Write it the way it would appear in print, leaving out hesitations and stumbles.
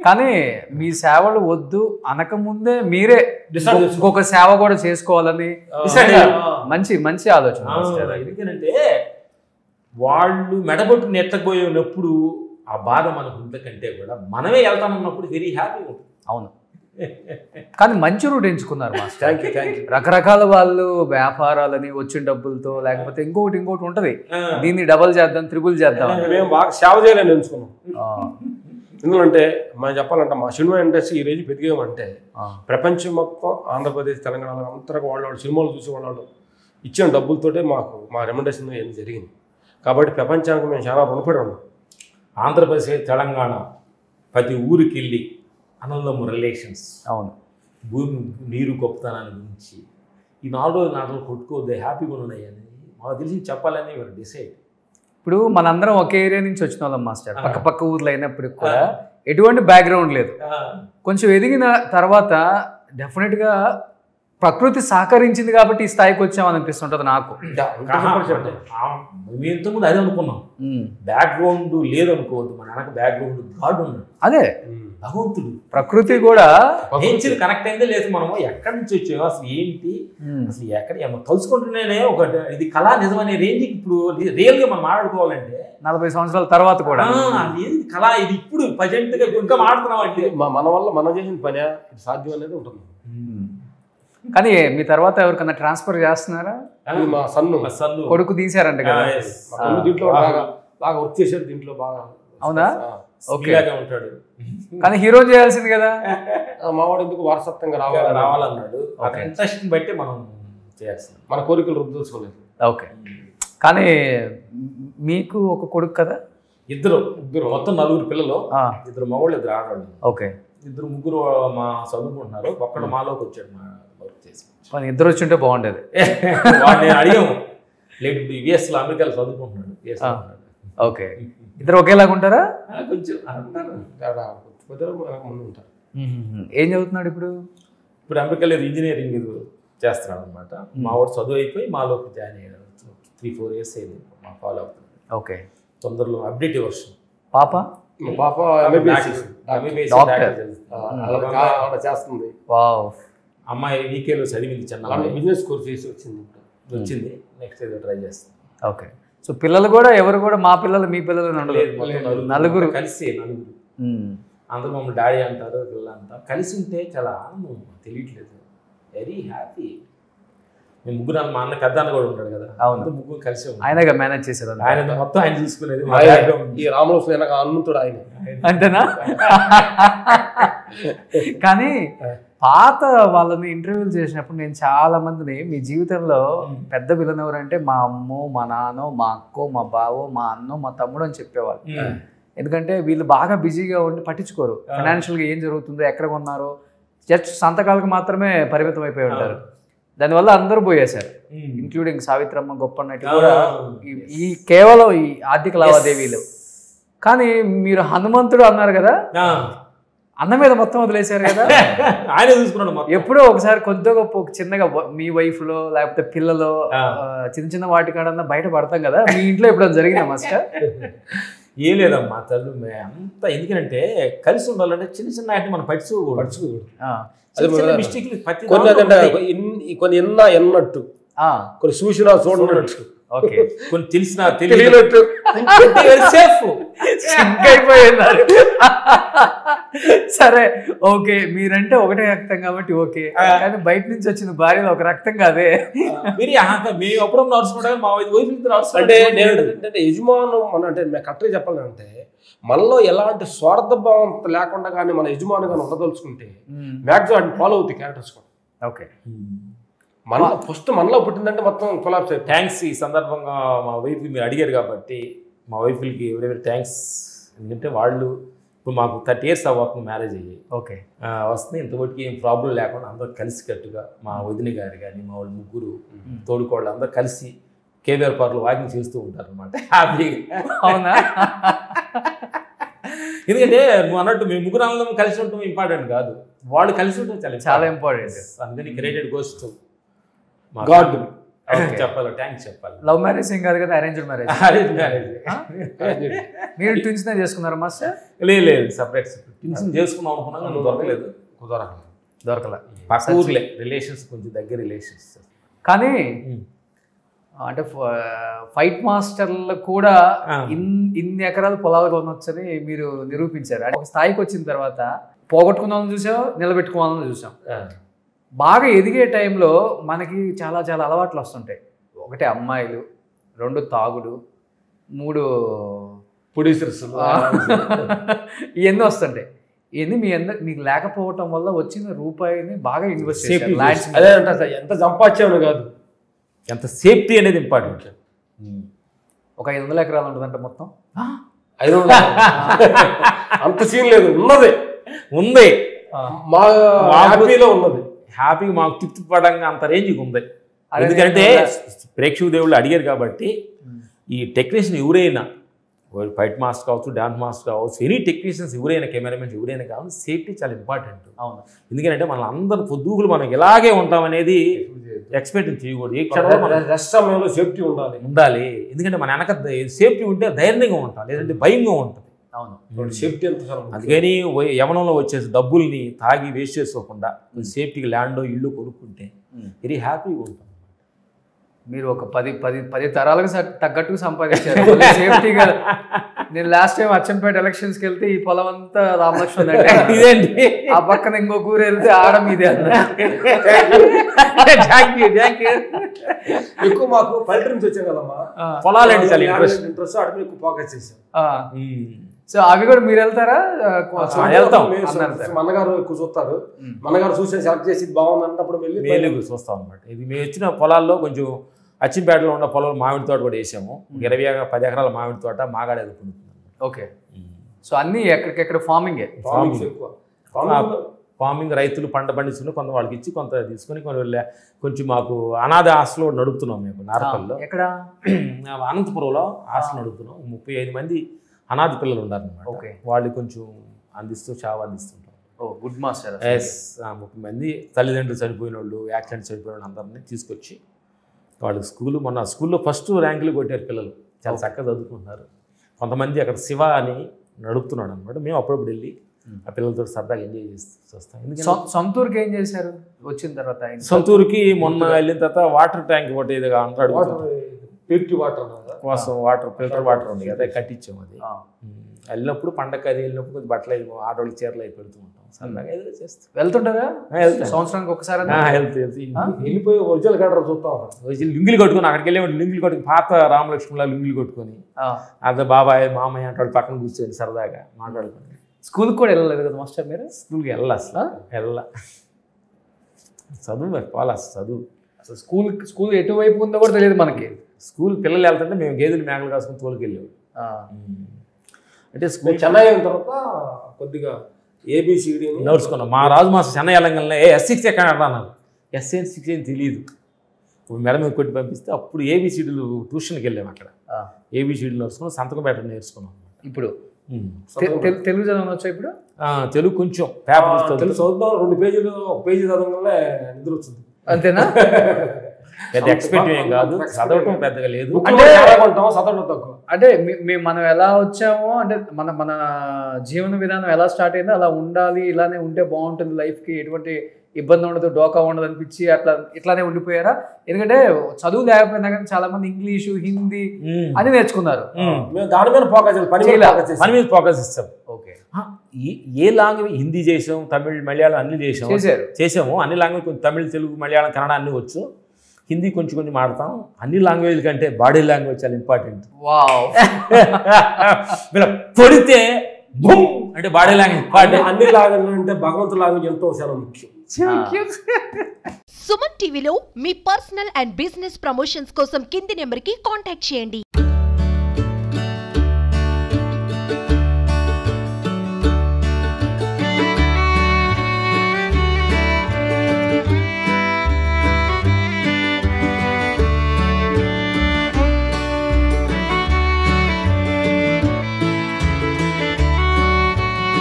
కానీ మీ సేవలు వద్దు అనకముందే మీరే ఇంకొక సేవ కూడా చేసుకోవాలని మంచి మంచి ఆలోచన. ఎందుకంటే వాళ్ళు మెడబొట్టు నెట్టబోయేటప్పుడు ఆ బాధ మనకు ఉంటకంటే కూడా మనమే వెళ్తామన్నప్పుడు వెరీ హ్యాపీ ఉంటుంది. అవును, కానీ మంచి రూట్ ఎంచుకున్నారు మాస్టర్. Thank you. రకరకాల వాళ్ళు వ్యాపారాలని వచ్చిన డబ్బులతో లేకపోతే ఇంకోటి ఉంటుంది, దీన్ని డబల్ చేద్దాం త్రిబుల్ చేద్దాం. మేము బాగా సేవ చేయాలని ఎంచుకున్నాం. ఎందుకంటే మనం చెప్పాలంటే మా సినిమా ఇండస్ట్రీ ఈ రోజు పెరిగామంటే ప్రపంచం మొత్తం ఆంధ్రప్రదేశ్ తెలంగాణ అంతగా వాళ్ళు సినిమాలు చూసి వాళ్ళు ఇచ్చిన డబ్బులతోటే మాకు మా రెమండేషన్ ఏం జరిగింది. కాబట్టి ప్రపంచానికి మేము చాలా రుణపడి ఉన్నాం. ఆంధ్రప్రదేశ్ తెలంగాణ ప్రతి ఊరికి వెళ్ళి అన్నదమ్ము రిలేషన్స్, అవును, భూమి నీరు గొప్పతనాన్ని గురించి ఈ 4 రోజులు నాటలు కొట్టుకోవద్దు, హ్యాపీగా ఉన్నాయి అని మాకు తెలిసి చెప్పాలని వారు డిసైడ్. ఇప్పుడు మనందరం ఒకే ఏరియా నుంచి వచ్చిన వాళ్ళం మాస్టర్, పక్క పక్క ఊర్లో అయినప్పటికి కూడా ఎటువంటి బ్యాక్గ్రౌండ్ లేదు. కొంచెం ఎదిగిన తర్వాత డెఫినెట్గా ప్రకృతి సహకరించింది కాబట్టి ఈ స్థాయికి వచ్చామని అనిపిస్తుంటుంది నాకు. మేము ఇంతకుముందు అదే అనుకున్నాం, బ్యాక్గ్రౌండ్ లేదనుకోవద్దు, మన వెనక బ్యాక్గ్రౌండ్ గాడ్ ఉన్నాడు, అదే భగవంతుడు, ప్రకృతి కూడా నేచర్ కనెక్ట్ అయిందే లేదు. మనము ఎక్కడి నుంచి వచ్చామో అసలు ఏంటి, అసలు ఎక్కడ తలుచుకుంటూనే ఒక ఇది కళా నిజమనే రేంజ్కి ఇప్పుడు రియల్గా మనం మాట్లాడుకోవాలంటే 40 సంవత్సరాల తర్వాత కూడా ఏది కళ, ఇది ఇప్పుడు ప్రజెంట్గా ఇంకా మాట్లాడుతున్నాం అంటే మన వల్ల మనం చేసిన పని సాధ్యం అనేది ఉంటుంది. కానీ మీ తర్వాత ఎవరికన్నా ట్రాన్స్ఫర్ చేస్తున్నారా? మా సన్ను కొడుకు తీసారంట కదా, దీంట్లో బాగా వర్క్ చేశారు, దీంట్లో బాగా. అవునా? ఓకే ఉంటాడు, కానీ హీరో చేయాల్సింది కదా. మావాడు ఎందుకు వారసత్వంగా రావాలన్నాడు, ఇంట్రెస్ట్ బట్టి మనం చేయాల్సింది, మన కోరికలు రుద్దుకోలేదు. ఓకే, కానీ మీకు ఒక కొడుకు కదా? ఇద్దరు మొత్తం 4 పిల్లలు, 2 మగవాళ్ళు 2 ఆడవాళ్ళు. ఓకే, 2 ముగ్గురు మా చదువుకుంటున్నారు, ఒక్కడు మాలోకి వచ్చాడు మా వర్క్ చేసి. ఇద్దరు వచ్చి ఉంటే బాగుండేది. నేను అడిగాము, లేదు యుఎస్లో అమెరికాలో చదువుకుంటున్నాడు. ఓకే, ఇద్దరు ఒకేలాగా ఉంటారా? కొంచెం ఉంటారు. ఏం చదువుతున్నాడు ఇప్పుడు? ఇప్పుడు అమెరికాలో ఇంజనీరింగ్ చేస్తున్నాడు అనమాట. మా వాడు చదువు అయిపోయి మాలోకి జాయిన్ అయ్యాడు. 3-4 years అయింది మా ఫాలో అవుతుంది. ఓకే, తొందరలో అప్డేట్ వర్షన్. పాప చేస్తుంది. అమ్మాయి వీకేలో చదివింది, చిన్న బిజినెస్ కోర్స్ చేసి వచ్చింది. నెక్స్ట్ ఏదో ట్రై చేస్తుంది. ఓకే, సో పిల్లలు కూడా ఎవరు కూడా మా పిల్లలు మీ పిల్లలు నలుగురు కలిసి అందరూ మమ్మల్ని డాడీ అంటారు, పిల్లలు అంటారు. కలిసి ఉంటే చాలా ఆనందం, తెలియట్లేదు, వెరీ హ్యాపీ. మేము ముగ్గురు, మా అన్న పెద్ద అన్న కూడా ఉంటాడు కదా, అవును, ముగ్గురు కలిసి ఆయనగా మేనేజ్ చేశారు. ఆయన మొత్తం ఆయన చూసుకునేది. ఈ రామలక్ష్మి హనుమంతుడు ఆయన అంతేనా? కానీ పాత వాళ్ళని ఇంటర్వ్యూలు చేసినప్పుడు నేను చాలా మందిని, మీ జీవితంలో పెద్ద విలన్ ఎవరంటే మా అమ్మో, మా నాన్నో, మా అక్కో, మా బావో, మా అన్నో, మా తమ్ముడు అని చెప్పేవాళ్ళు. ఎందుకంటే వీళ్ళు బాగా బిజీగా ఉండి పట్టించుకోరు ఫైనాన్షియల్గా ఏం జరుగుతుందో, ఎక్కడ కొన్నారో, జస్ట్ సంతకాలకు మాత్రమే పరిమితం అయిపోయి ఉంటారు. దానివల్ల అందరూ పోయేశారు, ఇంక్లూడింగ్ సావిత్రమ్మ, గొప్ప నటి కూడా, ఈ కేవలం ఈ ఆర్థిక లావాదేవీలు. కానీ మీరు హనుమంతుడు అన్నారు కదా, అన్న మీద మొత్తం వదిలేశారు కదా. ఆయన చూసుకున్నాడు. ఎప్పుడో ఒకసారి కొద్దిగా గొప్ప చిన్నగా మీ వైఫ్లో లేకపోతే పిల్లలో చిన్న వాటి కాడన్నా బయట పడతాం కదా, మీ ఇంట్లో ఎప్పుడైనా జరిగిందా మాస్టర్? ఏం లేదమ్మా తల్లు, అంతా ఎందుకంటే కలిసి ఉండాలంటే చిన్న చిన్న వాటిని మనం పడుచుకోకూడదు. కొన్ని ఎన్నట్టు, కొన్ని చూసినా చూడనట్టు, కొన్ని తెలిసినా తెలియనట్టు అయిపోయినారు. సరే, ఓకే, మీరంటే ఒకటే రక్తం కాబట్టి ఓకే, కానీ బయట నుంచి వచ్చిన భార్యలో ఒక రక్తం కాదే. మేము అప్పుడు నడుచుకుంటాం, మా వైఫ్ అంటే యజమానం మన అంటే కరెక్ట్గా చెప్పాలంటే మనలో ఎలాంటి స్వార్థ భావం లేకుండా కానీ మన యజమానుగా ఉండదలుచుకుంటే మ్యాక్సిమం ఫాలో అవుతాయి క్యారెక్టర్స్ కూడా. ఓకే, మన ఫస్ట్ మనలో పుట్టిందంటే మొత్తం కొలాప్స్ అవుతుంది. థ్యాంక్స్. ఈ సందర్భంగా మా వైఫ్ మీరు అడిగారు కాబట్టి మా వైఫ్కి ఎవరెవరి థ్యాంక్స్. ఎందుకంటే వాళ్ళు ఇప్పుడు మాకు 30 years అవ్వకుండా మ్యారేజ్ అయ్యాయి. ఓకే, వస్తుంది ఇంతవరకు ఏం ప్రాబ్లం లేకుండా అందరూ కలిసికట్టుగా, మా వదిన గారు కానీ మా వాళ్ళు ముగ్గురు తోడుకోళ్ళు అందరూ కలిసి కేవీఆర్ పార్క్లో వాకింగ్ చేస్తూ ఉంటారు అనమాట, హ్యాపీగా. అవునా? ఎందుకంటే నువ్వు అన్నట్టు మేము ముగ్గురు అందరం కలిసి ఉండటం ఇంపార్టెంట్ కాదు, వాళ్ళు కలిసి ఉండటం చాలా చాలా ఇంపార్టెంట్. అందుకని క్రియేటెడ్ గోస్ట్ గాడ్ చెప్పాలి, థ్యాంక్స్ చెప్పాలి. లవ్ మ్యారేజ్ ఏం కాదు కదా, అరేంజ్డ్ మ్యారేజ్. Arrange marriage. మీరు ట్విన్స్ చేసుకున్నారా మాస్టర్? లేదు, సపరేట్ ట్విన్స్ చేసుకుందాం అనుకున్నాం కానీ దొరకలేదు, దొరకలే. పక్క ఊర్లే రిలేషన్స్, కొంచెం దగ్గర రిలేషన్స్. కానీ అంటే ఫైట్ మాస్టర్లు కూడా ఇన్ని ఎకరాల పొలాలు కొనొచ్చని మీరు నిరూపించారు. అంటే ఒక స్థాయికి వచ్చిన తర్వాత పోగొట్టుకున్నామని చూసాం, నిలబెట్టుకోవాలని చూసాం. బాగా ఎదిగే టైంలో మనకి చాలా చాలా అలవాట్లు వస్తుంటాయి. ఒకటి అమ్మాయిలు, 2 తాగుడు, 3 ప్రొడ్యూసర్స్, ఇవన్నీ వస్తుంటాయి. ఇవన్నీ మీకు లేకపోవటం వల్ల వచ్చిన రూపాయిని బాగా ఇన్వెస్ట్ చేశారు. అదే అంట సార్, ఎంత సంపాదించామని కాదు, ఎంత సేఫ్టీ అనేది ఇంపార్టెంట్. ఒక 500 ఎకరాలు ఉంటుందంట మొత్తం. 500 అంత సీన్ లేదు, ఉంది మా హ్యాపీలో ఉన్నది. హ్యాపీగా మాకు తృప్తి పడంగా అంత రేంజ్కి ఉంది. ఎందుకంటే ప్రేక్షక దేవుళ్ళు అడిగారు కాబట్టి ఈ టెక్నీషియన్ ఎవరైనా, ఫైట్ మాస్టర్ కావచ్చు, డాన్స్ మాస్టర్ కావచ్చు, ఎనీ టెక్నీషియన్స్ ఎవరైనా, కెమెరామెన్స్ ఎవరైనా కావాలి, సేఫ్టీ చాలా ఇంపార్టెంట్. అవును. ఎందుకంటే మన అందరు పొద్దుగులు మనం ఇలాగే ఉంటామనేది ఎక్స్పెక్ట్ చేయకూడదు. ఏ క్షణంలో రెస్ట్ సమయంలో సేఫ్టీ ఉండాలి. ఎందుకంటే మన వెనక సేఫ్టీ ఉంటే ధైర్యంగా ఉంటాం, లేదంటే భయంగా ఉంటుంది. అవును, సేఫ్టీ ఎంత. అందుకని యవనంలో వచ్చేసి డబ్బుల్ని తాగి వేస్ట్ చేసుకోకుండా సేఫ్టీకి ల్యాండ్, ఇల్లు కొనుక్కుంటే వెరీ హ్యాపీగా ఉంటాం. మీరు ఒక 10 తరాలకు తగ్గట్టుగా సంపాదించారు సేఫ్టీగా. నేను లాస్ట్ టైం అచ్చంపేట ఎలక్షన్స్కి వెళ్తే ఈ పొలం అంతా రామలక్ష్మణ్ అంటే ఇదేంటి, ఆ పక్కన ఇంకో ఊరు వెళ్తే ఆడం ఇదే అన్న. ఎక్కువ మాకు పల్లెటూరు నుంచి వచ్చాం కదమ్మా, పొలాలంటే చాలా ఇంట్రెస్ట్ అడిగి ఎక్కువ ఫోకస్ చేసాం. సో అవి కూడా మీరు వెళ్తారా? వెళ్తాం. మన్నగారు ఎక్కువ చూస్తారు, మన్నగారు చూసి సెలెక్ట్ చేసి బాగుంది అన్నప్పుడు వెళ్ళి చూస్తాం అనమాట. ఇది మేము వచ్చిన పొలాల్లో కొంచెం అచ్చింపేటలో ఉన్న పొలాలు మామిడి తోట కూడా వేసాము. 10 ఎకరాల మామిడి తోట మాగాడ ఎదుర్కొంటుంది. ఓకే. సో అన్నీ ఎక్కడికెక్కడ ఫార్మింగే. ఫార్మింగ్ రైతులు పంట పండిస్తున్న కొంత వాళ్ళకి ఇచ్చి కొంత తీసుకొని కొంచెం మాకు అనాథ హాస్టల్ నడుపుతున్నాం మేము నార్కల్లో. ఎక్కడ? అనంతపురంలో హాస్టల్ నడుపుతున్నాం. 35 మంది అనాథ పిల్లలు ఉన్నారనమాట. వాళ్ళు కొంచెం చావ అందిస్తుంటాం. Good master. 30 మంది తల్లిదండ్రులు చనిపోయిన వాళ్ళు, యాక్సిడెంట్ చనిపోయిన వాళ్ళు అందరినీ తీసుకొచ్చి వాళ్ళు మొన్న స్కూల్లో ఫస్ట్ ర్యాంకులు కొట్టారు పిల్లలు. చాలా చక్కగా చదువుకుంటున్నారు. కొంతమంది అక్కడ శివ అని నడుపుతున్నాడు అనమాట. మేము అప్పుడప్పుడు వెళ్ళి ఆ పిల్లలతో సరదాగా ఎంజాయ్ చేస్తూ వస్తాం. సొంతూరుకి ఏం చేశారు వచ్చిన తర్వాత? సొంతూరుకి మొన్న వెళ్ళిన తర్వాత వాటర్ ట్యాంక్ ఒకటి ఏదో అంటాడు కోసం, ఫిల్టర్ వాటర్ ఉంది కదా, కట్టించాము. అది వెళ్ళినప్పుడు పండగ అది వెళ్ళినప్పుడు కొద్ది బట్టలు ఆటోళ్ళకి చీరలు అవి పెడుతూ ఉంటాం. సరదాగా ఏదో చేస్తాం. వెళ్తుంటారా? సంవత్సరానికి ఒకసారి వెళ్ళిపోయి ఒరిజినల్ గడ్డ చూస్తాం. లుంగిలు కొట్టుకొని అక్కడికి వెళ్ళి లుంగిలు కొట్టుకుని పాత రామలక్ష్మణులా లుంగిలు కొట్టుకొని అదే బాబాయ్ మామయ్య అంటాడు పక్కన కూర్చొని సరదాగా మాట్లాడుకొని. స్కూల్కి కూడా వెళ్ళలేదు కదా మాస్టర్ మీరు? స్కూల్కి వెళ్ళా చదువు మరి పోలా చదువు. అసలు స్కూల్ ఎటువైపు ఉందో కూడా తెలియదు మనకి. స్కూల్ పిల్లలు వెళ్తుంటే మేము గేదెలు మేకలు కాసుకుని తోలుకి వెళ్ళాము. అంటే స్కూల్ చెన్నై అయిన తర్వాత కొద్దిగా ఏబిసిడి నేర్చుకున్నాం. మా రాజు మాస్టర్ చెన్నై వెళ్ళంగానే S6 ఎక్కడ అన్నారు. S6 ఏం తెలియదు. మేడం మీద కొట్టి పంపిస్తే అప్పుడు ఏబిసిడీలు ట్యూషన్కి వెళ్ళాము. అక్కడ ఏబిసిడీలు నేర్చుకున్నాం, సంతకం పెట్టడం నేర్చుకున్నాం. ఇప్పుడు తెలుగు చదవనొచ్చా? ఇప్పుడు తెలుగు కొంచెం పేపర్ చదువుతాం. 2 పేజీలు 1 పేజీ చదవగానే నిద్ర వచ్చింది. అంతేనా? పెద్ద ఎక్స్పెక్ట్ ఏం కాదు, చదవటం పెద్దగా లేదు. అంటే మనం ఎలా వచ్చామో, అంటే మన జీవన విధానం ఎలా స్టార్ట్ అయిందో అలా ఉండాలి, ఇలానే ఉంటే బాగుంటుంది, లైఫ్కి ఎటువంటి ఇబ్బంది ఉండదు, డోకా ఉండదు అనిపించి ఇట్లానే ఉండిపోయారా? ఎందుకంటే చదువు లేకపోయినా కానీ చాలా మంది ఇంగ్లీషు, హిందీ అని నేర్చుకున్నారు. దాని మీద పని మీద ఫోకస్ ఇస్తాం. ఓకే. ఏ లాంగ్వేజ్ హిందీ చేసాం, తమిళ్, మలయాళం అన్ని చేసాము. అన్ని లాంగ్వేజ్ కొంచెం తమిళ్, తెలుగు, మలయాళం, కన్నడ అన్ని వచ్చు. హిందీ కొంచెం మాడతాం. అన్ని లాంగ్వేజ్ల కంటే బాడీ లాంగ్వేజ్ చాలా ఇంపార్టెంట్. మీరు కొడితే అంటే బాడీ లాంగ్వేజ్, అన్ని లాంగ్వేజ్ అంటే భగవంతుడి లాంగ్వేజ్ ఎంతో చాలా ముఖ్యం. సుమన్ టీవీలో మీ పర్సనల్ అండ్ బిజినెస్ ప్రమోషన్స్ కోసం కింది నెంబర్కి కాంటాక్ట్ చేయండి.